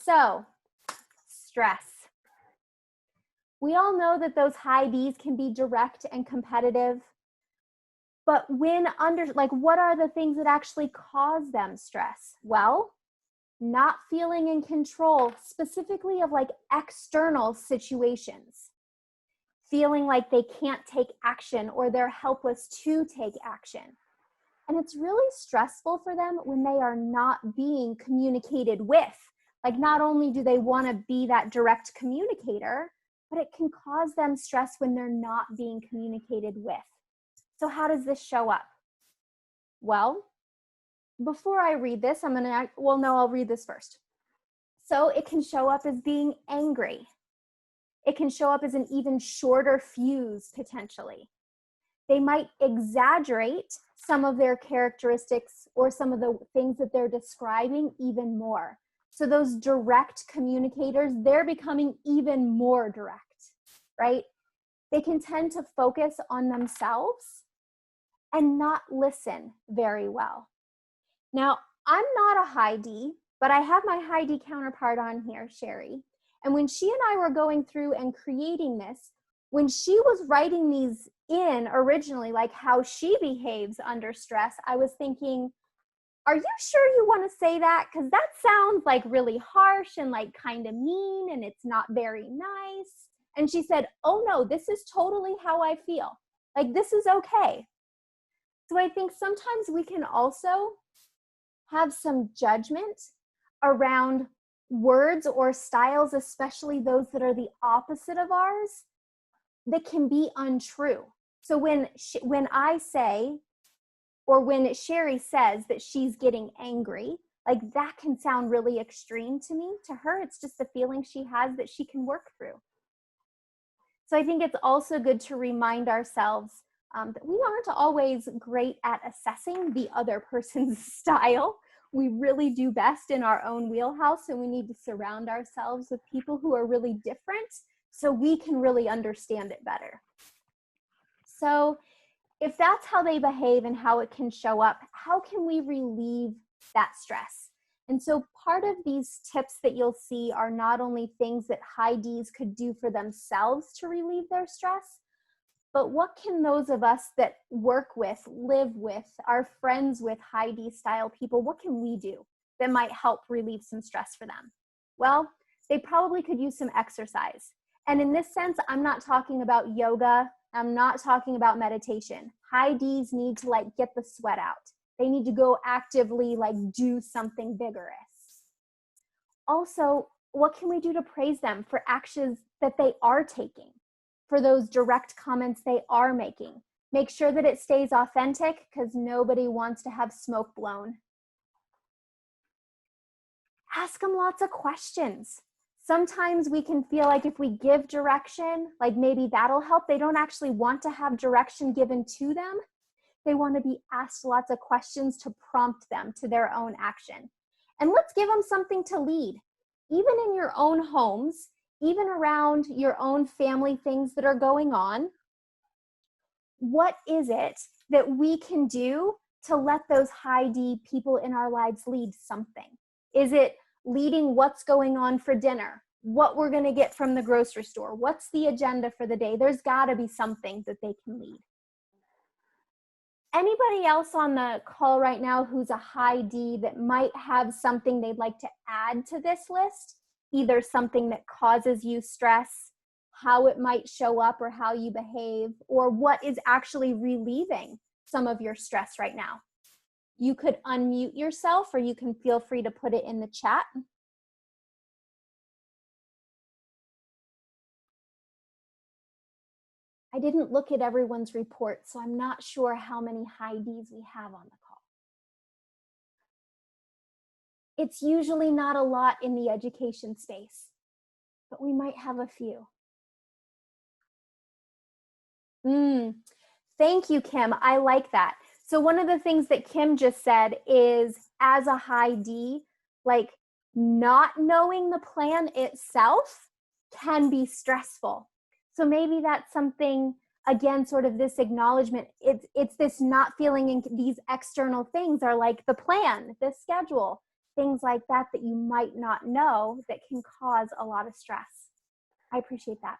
So, stress. We all know that those high Ds can be direct and competitive. But what are the things that actually cause them stress? Well, not feeling in control, specifically of external situations. Feeling like they can't take action or they're helpless to take action. And it's really stressful for them when they are not being communicated with. Not only do they want to be that direct communicator, but it can cause them stress when they're not being communicated with. So how does this show up? Well, before I read this, I'll read this first. So it can show up as being angry. It can show up as an even shorter fuse, potentially. They might exaggerate some of their characteristics or some of the things that they're describing even more. So those direct communicators, they're becoming even more direct, right? They can tend to focus on themselves and not listen very well. Now, I'm not a high D, but I have my high D counterpart on here, Sherry. And when she and I were going through and creating this, when she was writing these in originally, how she behaves under stress, I was thinking, are you sure you want to say that? Because that sounds really harsh and kind of mean, and it's not very nice. And she said, oh no, this is totally how I feel. This is okay. So I think sometimes we can also have some judgment around words or styles, especially those that are the opposite of ours, that can be untrue. So when I say, or when Sherry says that she's getting angry, that can sound really extreme to me. To her, it's just a feeling she has that she can work through. So I think it's also good to remind ourselves that we aren't always great at assessing the other person's style. We really do best in our own wheelhouse, and we need to surround ourselves with people who are really different so we can really understand it better. So if that's how they behave and how it can show up, how can we relieve that stress? And so part of these tips that you'll see are not only things that high Ds could do for themselves to relieve their stress, but what can those of us that work with, live with, are friends with high D style people, what can we do that might help relieve some stress for them? Well, they probably could use some exercise. And in this sense, I'm not talking about yoga. I'm not talking about meditation. High Ds need to get the sweat out. They need to go actively do something vigorous. Also, what can we do to praise them for actions that they are taking, for those direct comments they are making? Make sure that it stays authentic, because nobody wants to have smoke blown. Ask them lots of questions. Sometimes we can feel if we give direction, maybe that'll help. They don't actually want to have direction given to them. They want to be asked lots of questions to prompt them to their own action. And let's give them something to lead. Even in your own homes, even around your own family things that are going on, what is it that we can do to let those high D people in our lives lead something? Is it leading what's going on for dinner, what we're going to get from the grocery store, what's the agenda for the day? There's got to be something that they can lead. Anybody else on the call right now who's a high D that might have something they'd like to add to this list? Either something that causes you stress, how it might show up or how you behave, or what is actually relieving some of your stress right now. You could unmute yourself, or you can feel free to put it in the chat. I didn't look at everyone's report, so I'm not sure how many high Ds we have on the call. It's usually not a lot in the education space, but we might have a few. Thank you, Kim. I like that. So one of the things that Kim just said is, as a high D, not knowing the plan itself can be stressful. So maybe that's something, again, sort of this acknowledgement. It's this not feeling in these external things are the plan, the schedule. things like that that you might not know that can cause a lot of stress. I appreciate that.